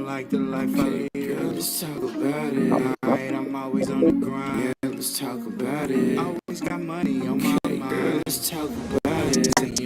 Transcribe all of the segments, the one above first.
like the life I live. Let's talk about it. Alright, I'm always on the grind. Yeah, let's talk about it. Always got money on my mind. Girl, let's talk about it. Say you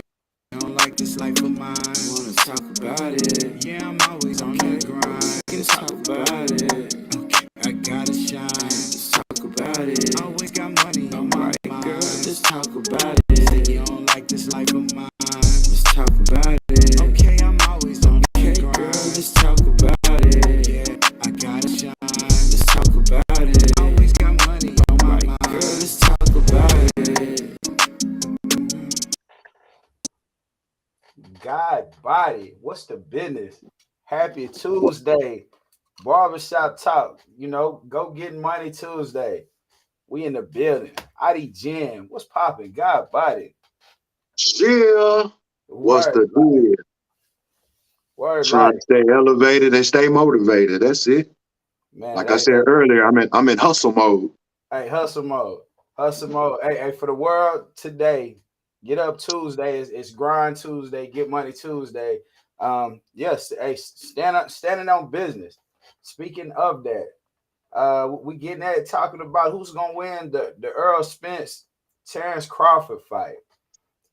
don't like this life of mine. Wanna talk about it? Yeah, I'm always on the grind. Let's talk about it. Okay, I gotta shine. Let's talk about it. Always got money on my mind. Girl, let's talk about it. Say you don't like this life of mine. Let's talk about it. Okay, I'm always on the grind. Girl, let's talk about it. Yeah, I gotta shine. Let's talk about it. Always got money on my mind. Girl, let's talk about it. God body, what's the business? Happy Tuesday, barbershop talk. Go getting money Tuesday. We in the building. ID Jam, what's popping? God body. Yeah. What's Word, the deal? word, Trying like to stay elevated and stay motivated. That's it. man. Like I said earlier, I'm in hustle mode. Hey, hustle mode, hustle mode. Hey, for the world today, get up Tuesday. It's grind Tuesday. Get money Tuesday. Yes. Hey, standing on business. Speaking of that. We getting at it, talking about who's gonna win the Errol Spence Terrence Crawford fight.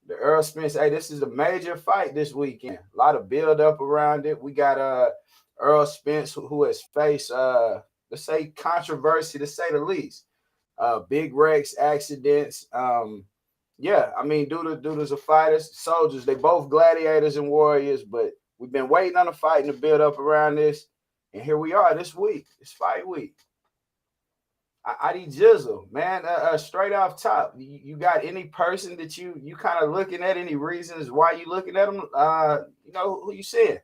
The Errol Spence, hey, this is a major fight this weekend. A lot of build up around it. We got Errol Spence who has faced let's say controversy to say the least. Big wrecks, accidents. Yeah, I mean, dudes are fighters, soldiers. They both gladiators and warriors, but we've been waiting on a fight and to build up around this. And here we are this week. It's fight week. ID Jizzle, man, straight off top, you got any person that you kind of looking at, any reasons why you looking at them? Who you seeing?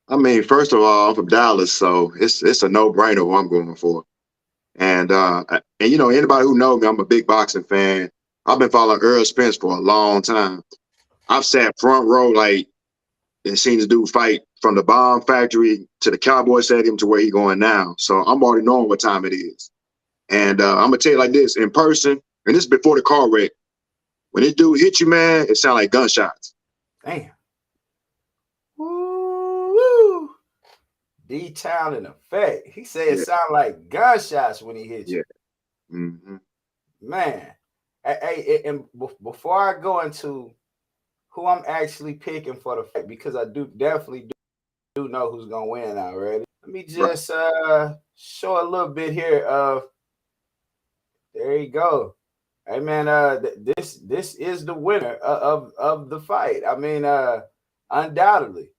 I mean, first of all, I'm from Dallas, so it's a no-brainer what I'm going for. And anybody who knows me, I'm a big boxing fan. I've been following Errol Spence for a long time. I've sat front row and seen this dude fight from the Bomb Factory to the Cowboy Stadium to where he's going now. So I'm already knowing what time it is. And I'm gonna tell you like this, in person, and this is before the car wreck. When this dude hit you, man, it sound like gunshots. Damn. Woo. D-Town in effect. He said it sound like gunshots when he hit you. Yeah. Mm-hmm. Man. Hey, and before I go into who I'm actually picking for the fight, because I definitely know who's gonna win already. Let me just show a little bit here of. There you go. Hey man, this is the winner of the fight. I mean, undoubtedly,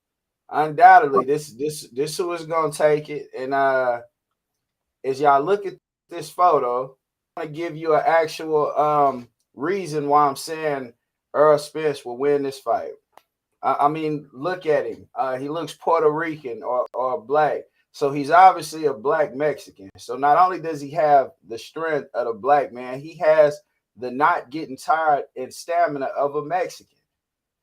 this who is gonna take it. And as y'all look at this photo, I'm gonna give you an actual reason why I'm saying Errol Spence will win this fight. I mean, look at him. He looks Puerto Rican or black. So he's obviously a black Mexican. So not only does he have the strength of a black man, he has the not getting tired and stamina of a Mexican.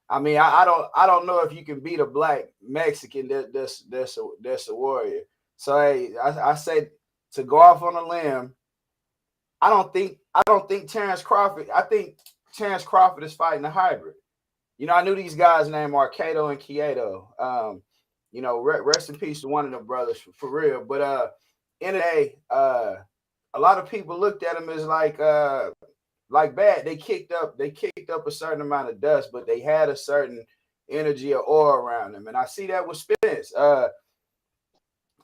I mean, I don't know if you can beat a black Mexican that's a warrior. So hey, I say to go off on a limb, I don't think Terrence Crawford. I think Terrence Crawford is fighting a hybrid. I knew these guys named Arcado and Quieto. Rest in peace to one of them brothers for real. But in the day, a lot of people looked at him as like bad. They kicked up a certain amount of dust, but they had a certain energy or aura around them. And I see that with Spence.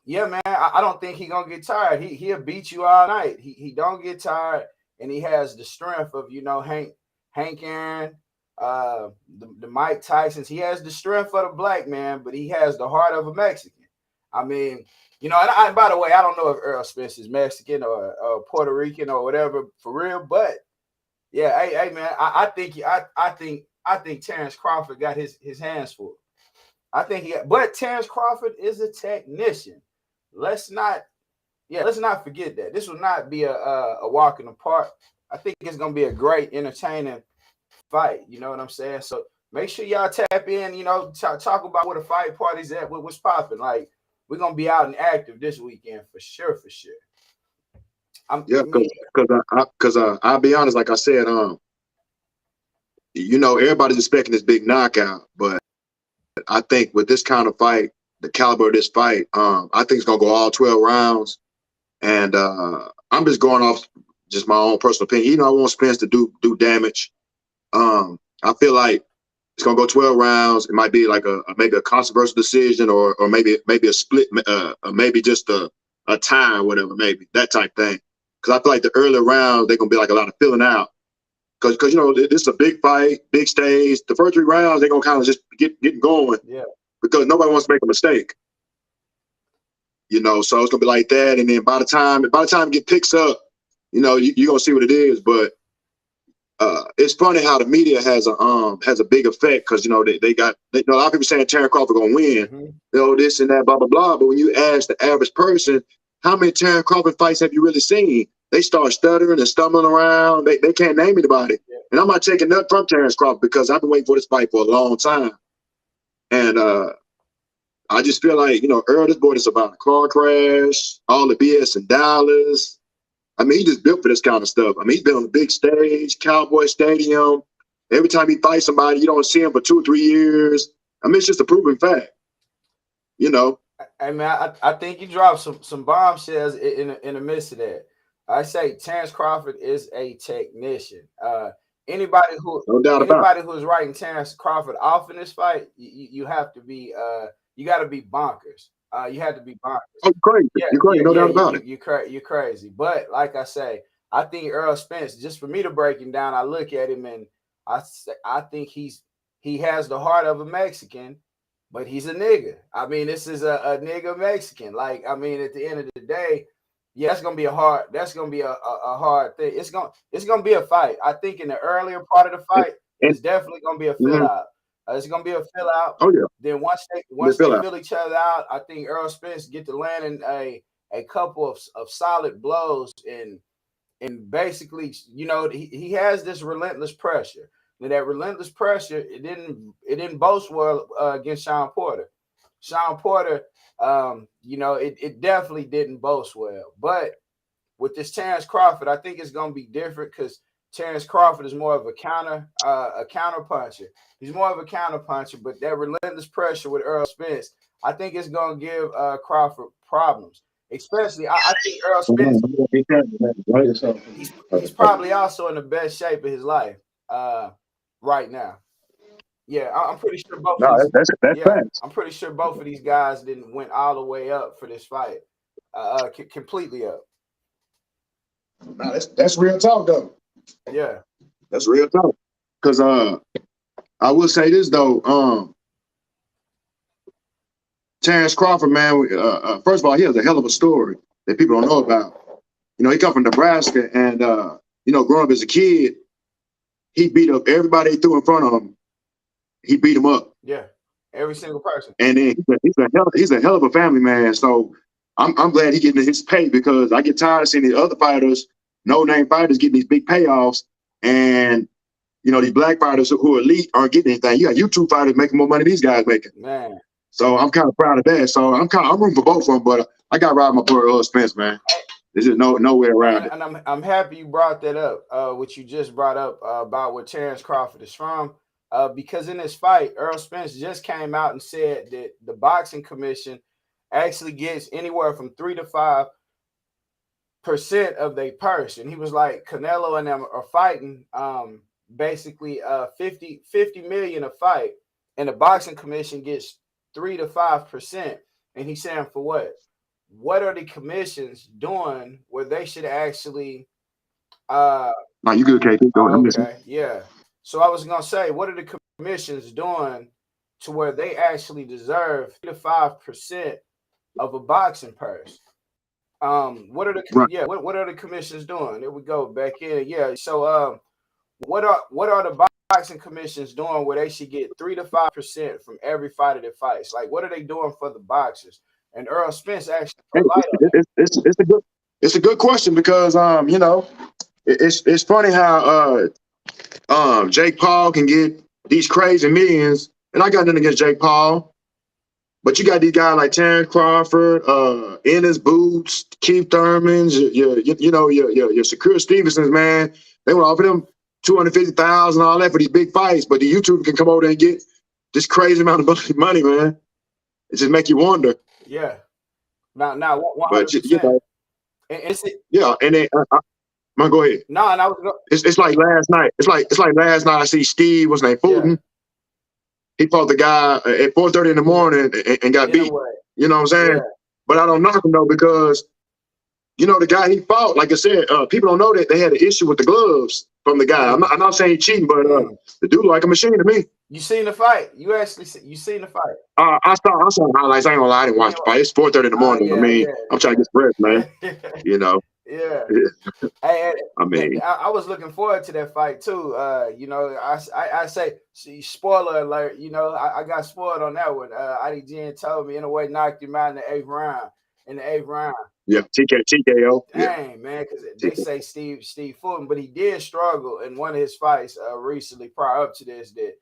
Yeah, man, I don't think he's gonna get tired. He'll beat you all night. He don't get tired, and he has the strength of Hank Aaron. The Mike Tysons. He has the strength of the black man, but he has the heart of a Mexican. I mean, and by the way, I don't know if Errol Spence is Mexican or Puerto Rican or whatever for real, but yeah, hey man, I think Terrence Crawford got his hands full. But Terrence Crawford is a technician. Let's not forget that. This will not be a walk in the park. I think it's gonna be a great, entertaining fight. You know what I'm saying? So make sure y'all tap in, talk about where the fight party's at, what's popping. Like, we're gonna be out and active this weekend for sure. Because I'll be honest, like I said, everybody's expecting this big knockout, but I think with this kind of fight, the caliber of this fight. I think it's gonna go all 12 rounds, and I'm just going off just my own personal opinion. You know, I want Spence to do damage. I feel like it's gonna go 12 rounds. It might be like maybe a controversial decision, or maybe a split, maybe just a tie or whatever, maybe that type thing. Because I feel like the earlier rounds they're gonna be like a lot of filling out. Because you know this is a big fight, big stage. The first 3 rounds they're gonna kind of just get going. Yeah. Because nobody wants to make a mistake. You know, so it's gonna be like that. And then by the time it picks up, you know, you're gonna see what it is. But it's funny how the media has a big effect, because you know they got a lot of people saying Terrence Crawford gonna win, you know, this and that, blah blah blah. But when you ask the average person, how many Terrence Crawford fights have you really seen? They start stuttering and stumbling around. They can't name anybody. Yeah. And I'm not taking nothing from Terrence Crawford, because I've been waiting for this fight for a long time. And I just feel like, you know, Earl, this boy is about a car crash, all the BS in Dallas. I mean, he just built for this kind of stuff. I mean, he's been on the big stage, Cowboy Stadium. Every time he fights somebody, you don't see him for 2 or 3 years. I mean, it's just a proven fact, you know. Hey, man, I think you dropped some bombshells in the midst of that. I say Terrence Crawford is a technician. Anybody who is writing Terrence Crawford off in this fight, you have to be you got to be bonkers. You have to be bonkers. Oh, crazy. Yeah, you're crazy. No doubt about it. You're crazy. But like I say, I think Errol Spence, just for me to break him down, I look at him and I think he has the heart of a Mexican, but he's a nigga. I mean, this is a nigga Mexican. Like, I mean, at the end of the day, yeah, that's gonna be a hard thing. It's gonna be a fight. I think in the earlier part of the fight, it's definitely gonna be a fill out. It's gonna be a fill out. Oh yeah. Then once they fill each other out, I think Errol Spence get to land in a couple of solid blows, and basically, you know, he has this relentless pressure. And that relentless pressure, it didn't boast well against Sean Porter. Sean Porter, you know, it definitely didn't boast well. But with this Terrence Crawford, I think it's gonna be different, because Terrence Crawford is more of a counter puncher. He's more of a counter puncher, but that relentless pressure with Errol Spence, I think it's gonna give Crawford problems. Especially, I think Errol Spence, he's probably also in the best shape of his life right now. Yeah, I'm pretty sure both. I'm pretty sure both of these guys went all the way up for this fight, completely up. Nah, that's real talk though. Yeah, that's real talk. Because I will say this though, Terrence Crawford, man. First of all, he has a hell of a story that people don't know about. You know, he come from Nebraska, and you know, growing up as a kid, he beat up everybody he threw in front of him. He beat him up. Yeah, every single person. And then he's a hell of a family man. So I'm glad he getting his pay, because I get tired of seeing the other fighters, no-name fighters, getting these big payoffs, and you know, these black fighters who are elite aren't getting anything. You got YouTube fighters making more money than these guys making. Man. So I'm kind of proud of that. So I'm rooting for both of them, but I got to ride my boy Errol Spence, man. There's just no way around it. And I'm happy you brought that up, what you just brought up about where Terrence Crawford is from. Because in this fight, Errol Spence just came out and said that the boxing commission actually gets anywhere from 3 to 5% of their purse. And he was like, Canelo and them are fighting basically 50 million a fight, and the boxing commission gets 3 to 5%. And he's saying, for what? What are the commissions doing where they should actually No, you good, KP. Go ahead. Okay, yeah. So I was gonna say, what are the commissions doing to where they actually deserve 3 to 5% of a boxing purse? What are the what are the commissions doing? There we go, back in. Yeah. So what are the boxing commissions doing where they should get 3 to 5% from every fighter that fights? Like, what are they doing for the boxers? And Errol Spence actually it's a good question, because you know, it's funny how Jake Paul can get these crazy millions, and I got nothing against Jake Paul, but you got these guys like Terrence Crawford, Ennis Boots, Keith Thurmans, your Shakur Stevensons, man. They would offer them $250,000 and all that for these big fights, but the YouTuber can come over there and get this crazy amount of money, man. It just make you wonder. Yeah. Now, But you 100%. know, And it's yeah. And then man, go ahead. no, and I was It's like last night. It's like last night. I see Steve, what's his name, yeah. Fulton. He fought the guy at 4:30 in the morning and got In a beat. way. You know what I'm saying? Yeah. But I don't knock him though because you know the guy he fought. Like I said, people don't know that they had an issue with the gloves from the guy. I'm not saying he's cheating, but the dude like a machine to me. You seen the fight? You actually you seen the fight? I saw highlights. I ain't gonna lie, I didn't watch the fight. It's 4:30 in the morning. Yeah, I mean, yeah, I'm trying to get rest, man. You know. Yeah. I mean, I was looking forward to that fight too. You know, I say, spoiler alert. You know, I got spoiled on that one. IDG told me in a way knocked him out in the 8th round. yeah, TKO. Dang, Yeah. man, because they say Steve Fulton, but he did struggle in one of his fights recently prior up to this that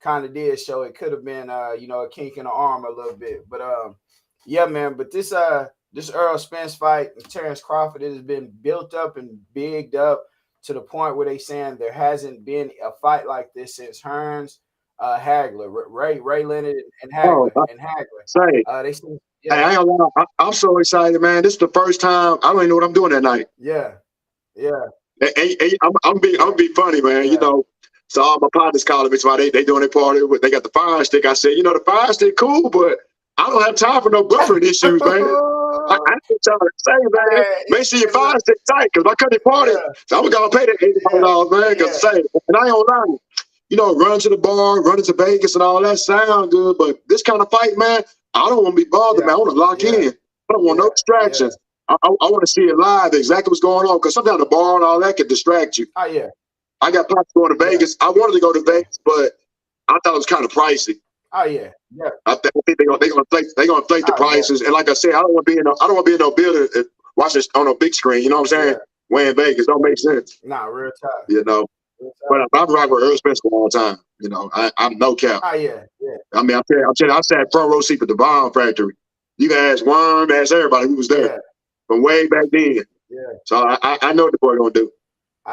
kind of did show it could have been you know, a kink in the arm a little bit. But yeah, man, but this Errol Spence fight and Terrence Crawford, it has been built up and bigged up to the point where they saying there hasn't been a fight like this since Hearns, Hagler, Ray Leonard and Hagler. Say, they say, yeah. Hey, I ain't gonna lie, I'm so excited, man. This is the first time I don't even know what I'm doing that night. Yeah. I'm be funny, man. Yeah. You know, so all my partners calling me while they doing their party. They got the fire stick. I said, you know, the fire stick cool, but I don't have time for no buffering issues, man. I ain't trying to say, man. Make sure your fire stick tight, because I couldn't party. So I'm gonna pay that $85, man. Because say, and I ain't gonna lie, you know, running to the bar, running to Vegas, and all that sound good, but this kind of fight, man, I don't want to be bothered, man. I want to lock in. I don't want no distractions. I want to see it live, exactly what's going on, because sometimes the bar and all that can distract you. Oh yeah. I got plans going to Vegas. I wanted to go to Vegas, but I thought it was kind of pricey. Oh yeah. I think they're gonna inflate the prices. And like I said, I don't want to be in no building and watch this on a big screen. You know what I'm saying? Way in Vegas don't make sense. Nah, real tough. You know. But I've rocked with Errol Spence for a long time. You know, I'm no cap. Oh yeah. I mean, I'm telling you, I sat front row seat for the Bomb Factory. You can ask Worm, ask everybody who was there from way back then. Yeah. So I know what the boy gonna do.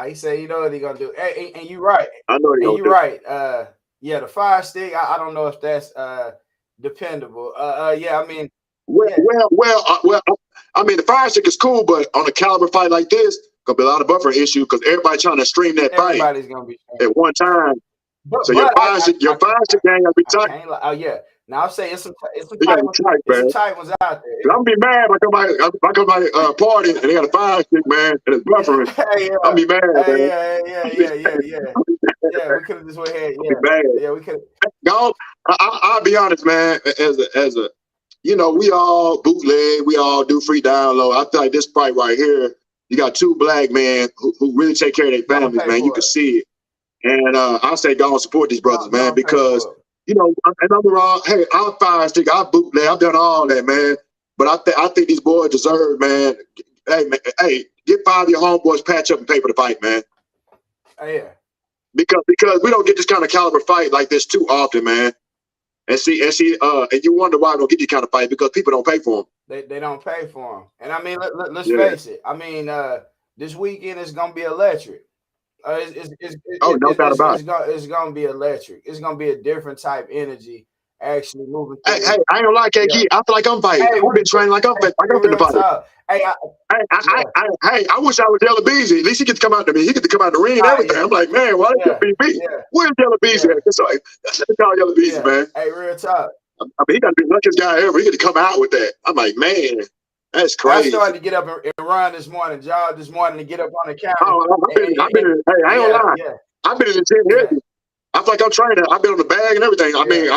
He said, you know what he gonna do. Hey, and you're right. I know what he gonna do. Right. Yeah, the fire stick. I don't know if that's dependable. Yeah, I mean. Well. I mean, the fire stick is cool, but on a caliber fight like this, gonna be a lot of buffer issues because everybody trying to stream that fight. Everybody's gonna be at one time. So your fire stick game gotta be tight. Oh yeah. Now I'll say it's some tight ones out there. I'm gonna be mad if I come by party and they got a fire stick, man, and it's buffering. I'm be mad, man. Yeah, we could have just went ahead. Yeah, we could. I'll be honest, man. As a, you know, we all bootleg, we all do free download. I feel like this fight right here, you got two black men who really take care of their families, man. You can see it, and I say go and support these brothers, man, because you know, and I'm wrong. Hey, I'm fire stick, I bootleg, I've done all that, man. But I think these boys deserve, man. Hey, get 5 of your homeboys, patch up and pay for the fight, man. Yeah. Because we don't get this kind of caliber fight like this too often, man. And you wonder why we don't get these kind of fight, because people don't pay for them. They don't pay for them. And I mean, let's face it. I mean, this weekend is gonna be electric. No doubt about it. It's gonna be electric. It's gonna be a different type energy actually moving. Hey, I ain't gonna lie, KG. I feel like I'm fighting. I've been training like I'm fighting. I'm finna fight. I wish I was Yellow Beezy. At least he get to come out to me. He get to come out the ring and everything. I'm like, man, why did you beat me? Where's Yellow Beezy at? That's call Yellow Beezy, man. Hey, real talk. I mean, he got to be the luckiest guy ever. He get to come out with that. I'm like, man, that's crazy. I started to get up and run this morning, jog this morning to get up on the counter. I ain't gonna lie. I've been in the gym heavy. I feel like I'm training. I've been on the bag and everything. I feel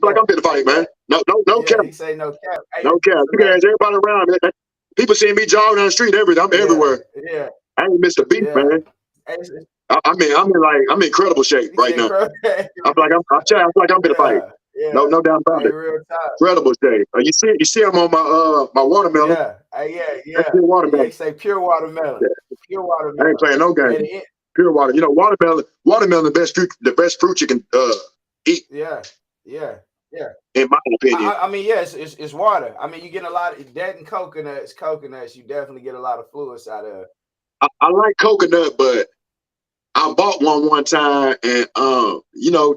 like I'm fit to fight, man. No cap. He say no cap. No cap. You can ask everybody around, man. People seeing me jogging down the street, everything. I'm everywhere. Yeah. I ain't missed a beat, man. I'm in incredible shape right now. I feel like I'm fit to fight. No doubt about it. Incredible shape. You see I'm on my watermelon. Yeah. Watermelon. They say pure watermelon. Pure watermelon. I ain't playing no game. Pure water. You know, watermelon, the best fruit you can eat. Yeah. In my opinion. I mean, yes, it's water. I mean, you get a lot of that and coconuts. You definitely get a lot of fluids out of it. I like coconut, but I bought one time, and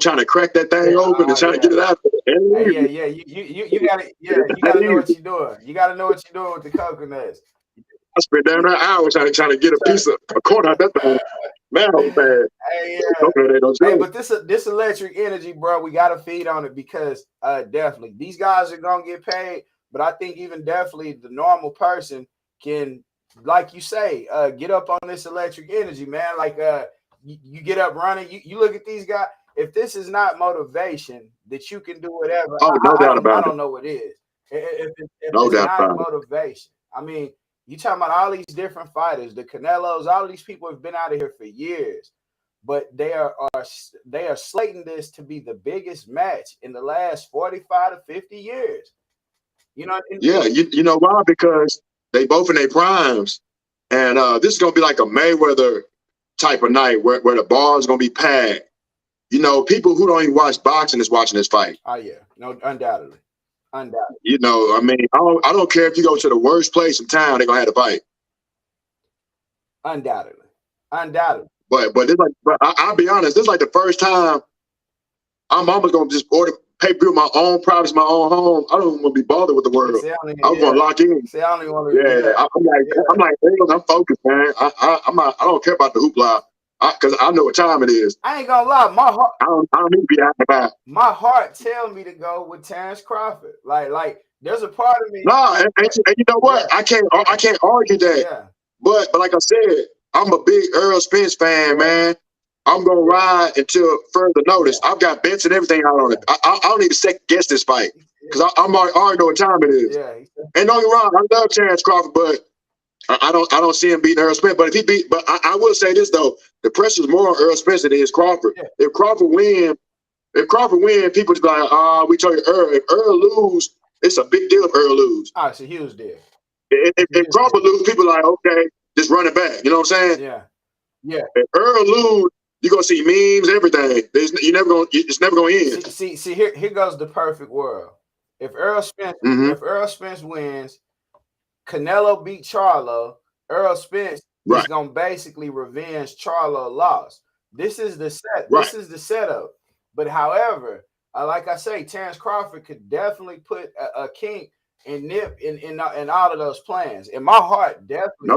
trying to crack that thing open and trying to get it out. Hey, yeah, you gotta know what you're doing. You gotta know what you're doing with the coconuts. I spent down an hour trying to get a corner out that thing. Man, oh man. Hey, hey, but this electric energy, bro, we gotta feed on it because definitely these guys are gonna get paid. But I think even definitely the normal person can, like you say, get up on this electric energy, man. Like you get up running. You look at these guys. If this is not motivation that you can do whatever, I don't know what is. If no it's doubt not about motivation, I mean, you talking about all these different fighters, the Canelos, all of these people have been out of here for years, but they are slating this to be the biggest match in the last 45 to 50 years. You know? You know why? Because they both in their primes, and this is gonna be like a Mayweather type of night where the bar is gonna be packed. You know, people who don't even watch boxing is watching this fight. Oh yeah, no, undoubtedly. You know, I mean, I don't care if you go to the worst place in town, they're gonna have to fight. Undoubtedly. But I'll be honest, this is like the first time I'm almost gonna just order pay-per-view my own privacy, my own home. I don't even want to be bothered with the world. I'm gonna lock in. See, I don't even want to. I'm like, I'm focused, man. I don't care about the hoopla. Because I know what time it is. I ain't gonna lie, my heart. I don't need to be out about. My heart tells me to go with Terrence Crawford. Like there's a part of me. No, and you know what? Yeah. I can't argue that. Yeah. But like I said, I'm a big Errol Spence fan, man. I'm gonna ride until further notice. I've got bets and everything out on it. I don't even second guess this fight because I already know what time it is. Yeah. And don't get me wrong, I love Terrence Crawford, but I don't see him beating Errol Spence. But I will say this though: the pressure's more on Errol Spence than it is Crawford. Yeah. If Crawford win, people just be like, we told you Earl. If Earl lose, it's a big deal if Earl lose. Oh, it's a huge deal. If Crawford lose, people are like, okay, just run it back. You know what I'm saying? Yeah. If Earl lose, you're gonna see memes, everything. It's never gonna end. See, here goes the perfect world. If Errol Spence wins, Canelo beat Charlo, Errol Spence is gonna basically revenge Charlo loss. This is the setup. But however, like I say, Terrence Crawford could definitely put a kink and nip in all of those plans. And my heart definitely,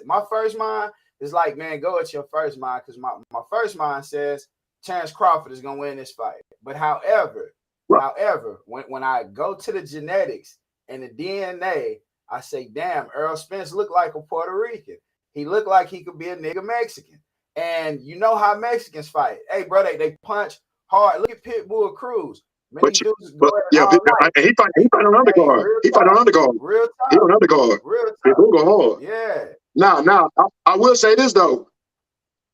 my first mind is like, man, go with your first mind, because my first mind says Terrence Crawford is gonna win this fight. But however, when I go to the genetics and the DNA, I say, damn, Errol Spence looked like a Puerto Rican. He looked like he could be a nigga Mexican. And you know how Mexicans fight. Hey, bro, they punch hard. Look at Pitbull Cruz. Man, he fight on undercard. He fight on undercard. Real time. He on undercard. Real time. Pitbull go hard. Yeah. Now, I will say this though.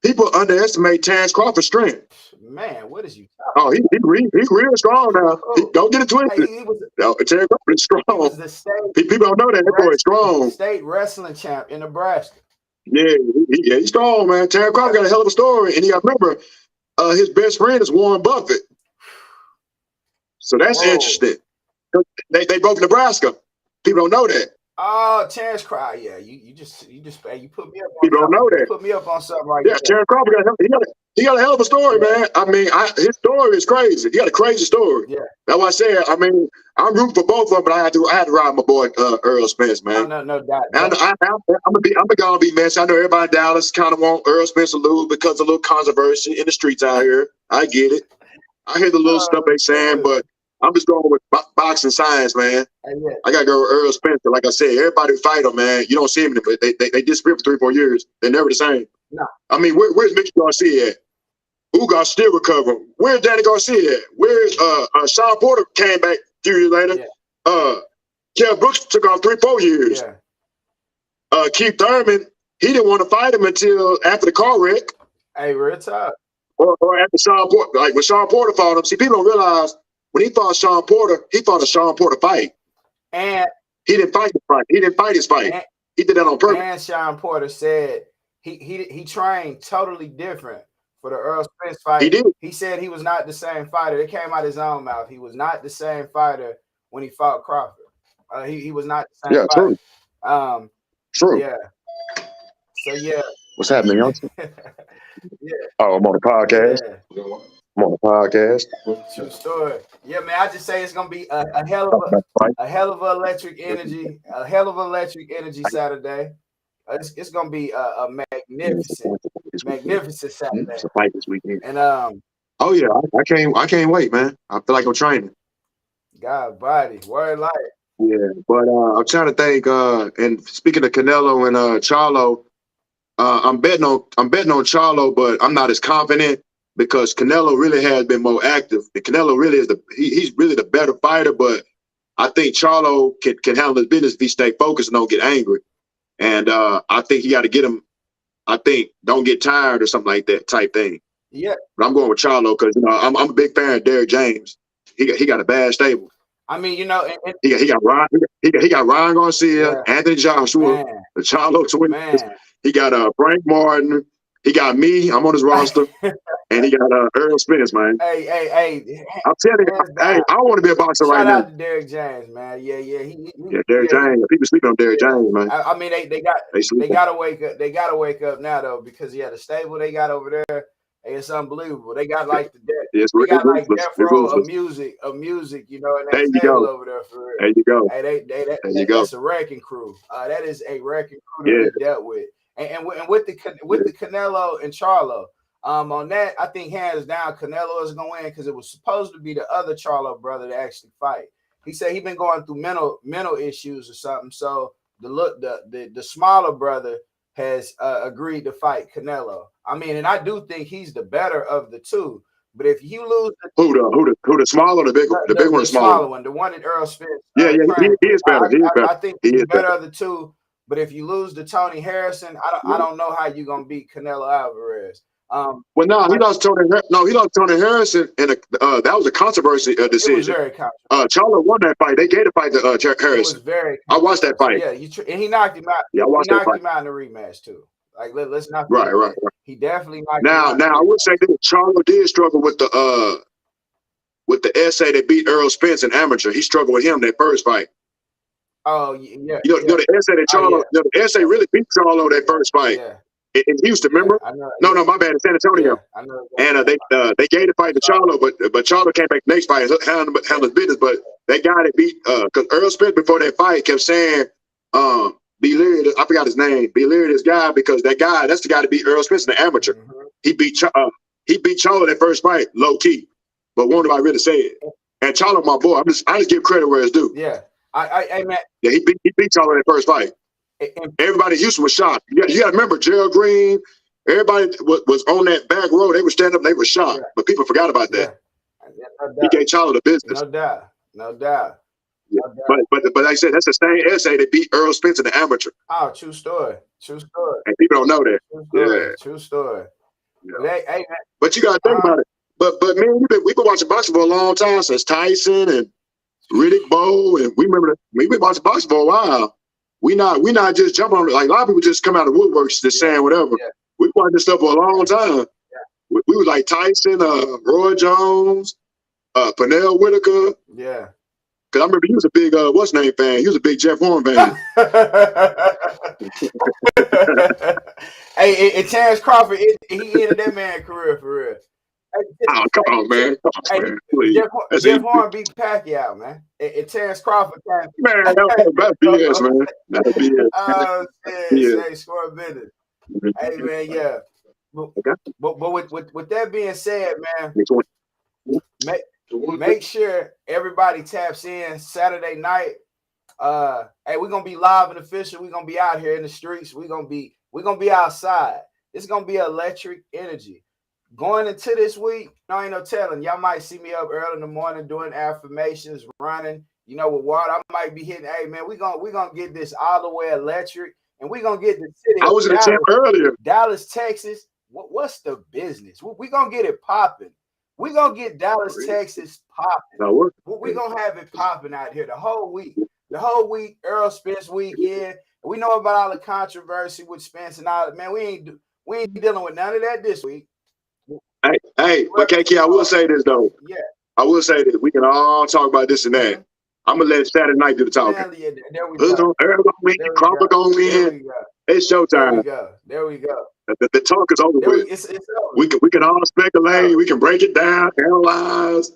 People underestimate Terrence Crawford's strength. Man, what is you talking about? He's real strong now. Don't get it twisted. Terrence Crawford is strong. He was the people don't know that. That boy is strong. State wrestling champ in Nebraska. Yeah, he's strong, man. Terrence Crawford got a hell of a story. And you got to remember, his best friend is Warren Buffett. So that's interesting. They both Nebraska. People don't know that. Oh, Terrence Crawford. Yeah, you put me up on people don't know that. You put me up on something like that. Yeah, Terrence Crawford he got a hell of a story, man. I mean, his story is crazy. He got a crazy story. Yeah. That's why I said, I mean, I'm rooting for both of them, but I had to ride my boy Errol Spence, man. No doubt. I'm gonna be messy. I know everybody in Dallas kind of want Errol Spence to lose because of a little controversy in the streets out here. I get it. I hear the little stuff they saying, but I'm just going with boxing science, man. I gotta go with Errol Spence. Like I said, everybody fight him, man. You don't see them, but they disappear for 3-4 years. They're never the same. No. I mean, where's Mickey Garcia at? Ugas still recovering. Where's Danny Garcia at? Where's Sean Porter came back a few years later? Yeah. Kell Brooks took off 3-4 years. Yeah. Keith Thurman, he didn't want to fight him until after the car wreck. Hey, real talk. Or after Sean Porter, like when Sean Porter fought him. See, people don't realize when he fought Sean Porter, he fought a Sean Porter fight. And he didn't fight his fight. He didn't fight his fight. He did that on purpose. And Sean Porter said he trained totally different for the Errol Spence fight. He did. He said he was not the same fighter. It came out of his own mouth. He was not the same fighter when he fought Crawford. He was not the same fighter. True. True. Yeah. So yeah, What's happening, y'all? Yeah, Oh, I'm on the podcast. yeah. I'm on the podcast. True story. Yeah, man. I just say it's gonna be a Talk about the fight. hell of a electric energy, Saturday. It's gonna be a magnificent Saturday. It's a fight this weekend. And Oh yeah, I can't wait, man. I feel like I'm training. God body, word life. Yeah, but I'm trying to think. And speaking of Canelo and Charlo, I'm betting on Charlo, but I'm not as confident because Canelo really has been more active. And Canelo really is he's really the better fighter, but I think Charlo can handle his business if he stay focused and don't get angry. And I think you got to get him. I think don't get tired or something like that type thing. Yeah, but I'm going with Charlo because I'm a big fan of Derrick James. He got a bad stable. I mean, he got Ryan Garcia, yeah, Anthony Joshua, man, the Charlo twins. man. He got Frank Martin. He got me. I'm on his roster, and he got Errol Spence, man. Hey. I'm telling you, hey, I want to be a boxer right now. Shout out to Derrick James, man. Yeah. Derrick James. People sleeping on Derrick James, man. I mean, they gotta wake up. They gotta wake up now though, because the stable they got over there. It's unbelievable. They got like death row of music, you know, and that stable over there for real. There you go. Hey, that's a wrecking crew. That is a wrecking crew to be dealt with. And with the Canelo and Charlo, on that, I think hands down Canelo is gonna win because it was supposed to be the other Charlo brother to actually fight. He said he's been going through mental issues or something. So the smaller brother has agreed to fight Canelo. I mean, and I do think he's the better of the two. But if you lose who the smaller, the big one, the big one, the smaller one, the one that Errol Spence. He is better. I think he's better of the two. But if you lose to Tony Harrison, I don't know how you're gonna beat Canelo Alvarez. He lost Tony Harrison, and that was a controversy decision. It was very controversial. Charlo won that fight. They gave the fight to Harrison. It was very. I watched that fight. Yeah, and he knocked him out. Yeah, I watched that fight. He knocked him out in the rematch too. Like let's not. Right. He definitely knocked him out. Now I would say that Charlo did struggle with the essay that beat Errol Spence in amateur. He struggled with him that first fight. Oh yeah. You know the essay that Charlo. The essay really beat Charlo that first fight. Yeah. In Houston, remember? No, my bad. In San Antonio. Yeah, I know. And they gave the fight to Charlo, but Charlo came back the next fight and handled his business. But that guy that beat because Errol Spence before that fight kept saying be Leary, I forgot his name. Be Leary, this guy, because that's the guy that beat Errol Spence in the amateur. Mm-hmm. He beat Charlo that first fight, low key. But won't nobody really say it. And Charlo, my boy, I just give credit where it's due. Yeah. I mean, yeah, he beat Charlo that first fight. Everybody in Houston was shocked. You got to remember, Gerald Green, everybody was on that back row. They were standing up, they were shocked. Yeah. But people forgot about that. Yeah. No he gave Charlo the business. No doubt. Yeah. But like I said, that's the same essay that beat Errol Spence in the amateur. Oh, true story. And people don't know that. True story. Yeah. But you got to think about it. But man, we've been watching boxing for a long time, since Tyson and Riddick Bowe, and we've been watching boxing for a while. We not just jumping on it. Like a lot of people just come out of the woodworks just saying whatever. Yeah. We watched this stuff for a long time. Yeah. We was like Tyson, Roy Jones, Pernell Whitaker. Yeah. Cause I remember he was a big what's name fan. He was a big Jeff Horn fan. Hey, and Terrence Crawford, he ended that man's career for real. Oh, come on, man. Jeff Horn beat Pacquiao, man. And Terrence Crawford. Man, that's BS, man. That's BS. Oh, shit. Score a minute. Hey, man, yeah. But with that being said, man, make sure everybody taps in Saturday night. Hey, we're gonna be live and official. We're gonna be out here in the streets. We're gonna be outside. It's gonna be electric energy. Going into this week, ain't no telling. Y'all might see me up early in the morning doing affirmations, running, with water. I might be hitting, hey man, we're gonna get this all the way electric, and we're gonna get the city. I was in the gym earlier. Dallas, Texas. What's the business? We're gonna get it popping. We're gonna get Dallas, Texas popping. We're gonna have it popping out here the whole week. The whole week, Errol Spence weekend. We know about all the controversy with Spence and all that. Man, we ain't dealing with none of that this week. Hey, but KK, I will say this though. Yeah. I will say that we can all talk about this and that. I'm gonna let Saturday night do the talking. There we go. Crawford going in. It's There we showtime. go. There we go. The talk is over with. It's over. We can all speculate. So, We can break it down, analyze.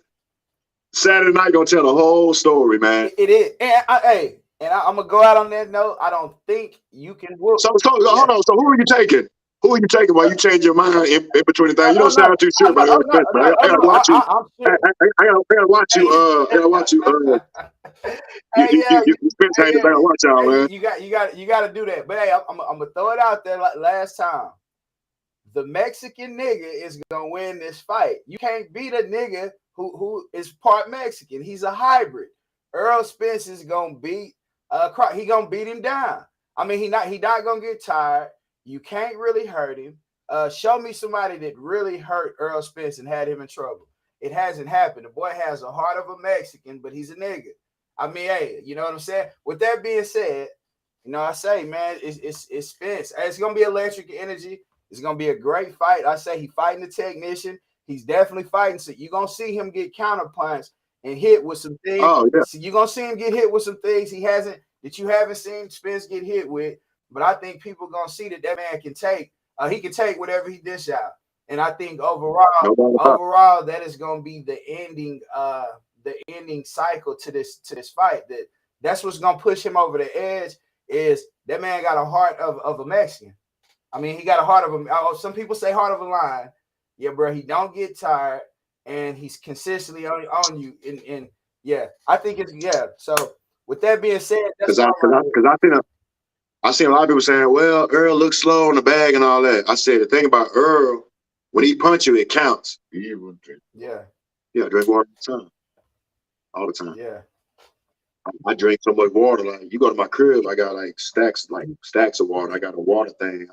Saturday night gonna tell the whole story, man. it is. And I'm gonna go out on that note. I don't think you can whoop. So hold on. So who are you taking? Who are you taking while you change your mind in between the things? You don't sound too sure about Errol Spence, but I gotta watch you. I'm I sure. gotta watch you. I gotta watch you. Hey, yeah, You Spence haters. I gotta watch y'all, man. you got to do that. But hey, I'm gonna throw it out there like last time. The Mexican nigga is gonna win this fight. You can't beat a nigga who is part Mexican. He's a hybrid. Errol Spence is gonna beat he gonna beat him down. I mean, he not gonna get tired. You can't really hurt him. Show me somebody that really hurt Errol Spence and had him in trouble. It hasn't happened. The boy has a heart of a Mexican, but he's a nigga. I mean, hey, you know what I'm saying? With that being said, you know, I say, man, it's Spence. It's gonna be electric energy. It's gonna be a great fight. I say he fighting the technician. He's definitely fighting. So you're gonna see him get counterpunched and hit with some things. Oh yeah. So you're gonna see him get hit with some things you haven't seen Spence get hit with. But I think people gonna see that man can take. He can take whatever he dish out. And I think overall, that is gonna be the ending cycle to this fight. That's what's gonna push him over the edge. Is that man got a heart of a Mexican? I mean, he got a heart of a. Some people say heart of a lion. Yeah, bro. He don't get tired, and he's consistently on you. And yeah, I think it's So with that being said, because I seen a lot of people saying, "Well, Earl looks slow on the bag and all that." I said the thing about Earl, when he punch you, it counts. Yeah. Drink water all the time. Yeah. I drink so much water. Like you go to my crib, I got like stacks of water. I got a water thing.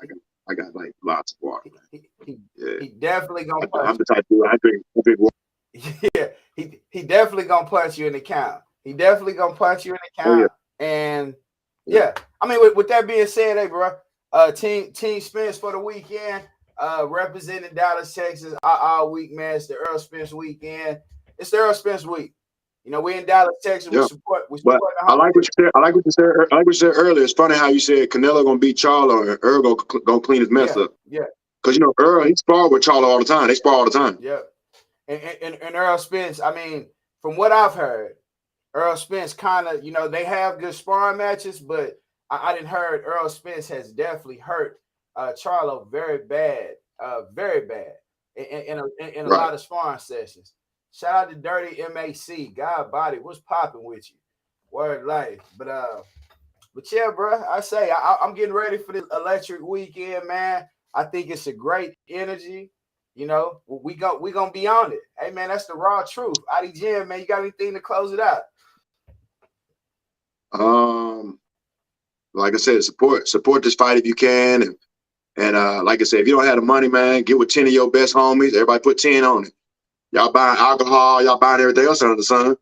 I got like lots of water. He definitely gonna punch. I'm the type of dude, I drink water. Yeah, he definitely gonna punch you in the count. He definitely gonna punch you in the count. And yeah, I mean, with that being said, hey, bro, Team Spence for the weekend, representing Dallas, Texas, all week, man. It's the Errol Spence weekend. It's the Errol Spence week. You know, we in Dallas, Texas. We support. But I like what you said. I like what you said earlier. It's funny how you said Canelo gonna beat Charlo and Earl gonna clean his mess up. Yeah. Because you know Earl, he sparred with Charlo all the time. They spar all the time. Yeah. And Errol Spence. I mean, from what I've heard, Errol Spence kind of, you know, they have good sparring matches, but I didn't heard Errol Spence has definitely hurt Charlo very bad in a lot of sparring sessions. Shout out to Dirty MAC. God body, what's popping with you? Word life. But yeah, bro, I say I'm getting ready for this electric weekend, man. I think it's a great energy. You know, we gonna be on it. Hey, man, that's the raw truth. Adi Jim, man, you got anything to close it out? Like I said, support this fight if you can, and like I said, if you don't have the money, man, get with 10 of your best homies. Everybody put 10 on it. Y'all buying alcohol, y'all buying everything else under the sun.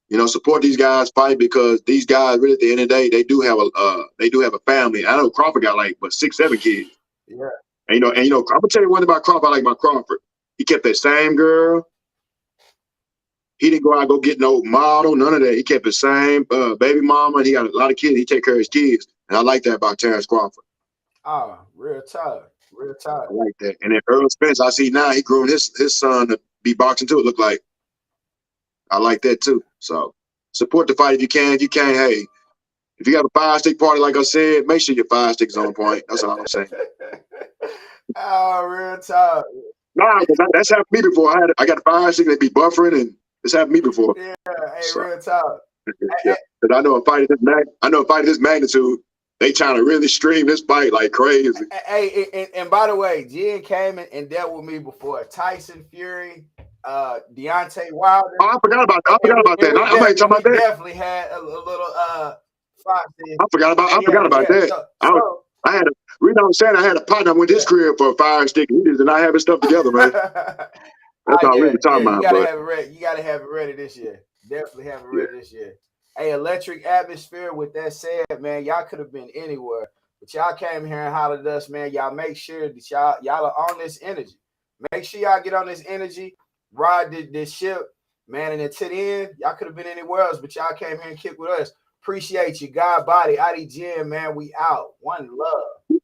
You know, support these guys fight because these guys really at the end of the day, they do have a family. I know Crawford got like 6, 7 kids. Yeah. And you know, I'm gonna tell you one thing about Crawford. I like about Crawford. He kept that same girl. He didn't go out and go get no model, none of that. He kept the same baby mama, and he got a lot of kids. He take care of his kids, and I like that about Terrence Crawford. Oh, real tight. I like that. And then Errol Spence, I see now he growing his son to be boxing too. It look like. I like that too. So support the fight if you can. If you can't, hey, if you have a 5-stick party, like I said, make sure your 5 sticks on point. That's all I'm saying. Oh, real tight. Nah, that's happened to me before. I got a 5-stick that be buffering, and it's happened to me before. Yeah, hey, real tight. Yeah, because I know a fight of this magnitude, they trying to really stream this fight like crazy. Hey, and by the way, Jen came and dealt with me before. Tyson Fury, Deontay Wilder. Oh, I forgot about that. I ain't talking about that. Definitely had a little fight. I forgot about that. I had I had a partner. I went to his crib for a 5-stick. He did not have his stuff together, man. That's all we were talking about. You gotta have it ready this year. Definitely have it ready this year. Hey, electric atmosphere. With that said, man, y'all could have been anywhere, but y'all came here and hollered at us, man. Y'all make sure that y'all are on this energy. Make sure y'all get on this energy, ride this ship, man. And then to the end, y'all could have been anywhere else, but y'all came here and kicked with us. Appreciate you. God body, ID Jim, man. We out. One love.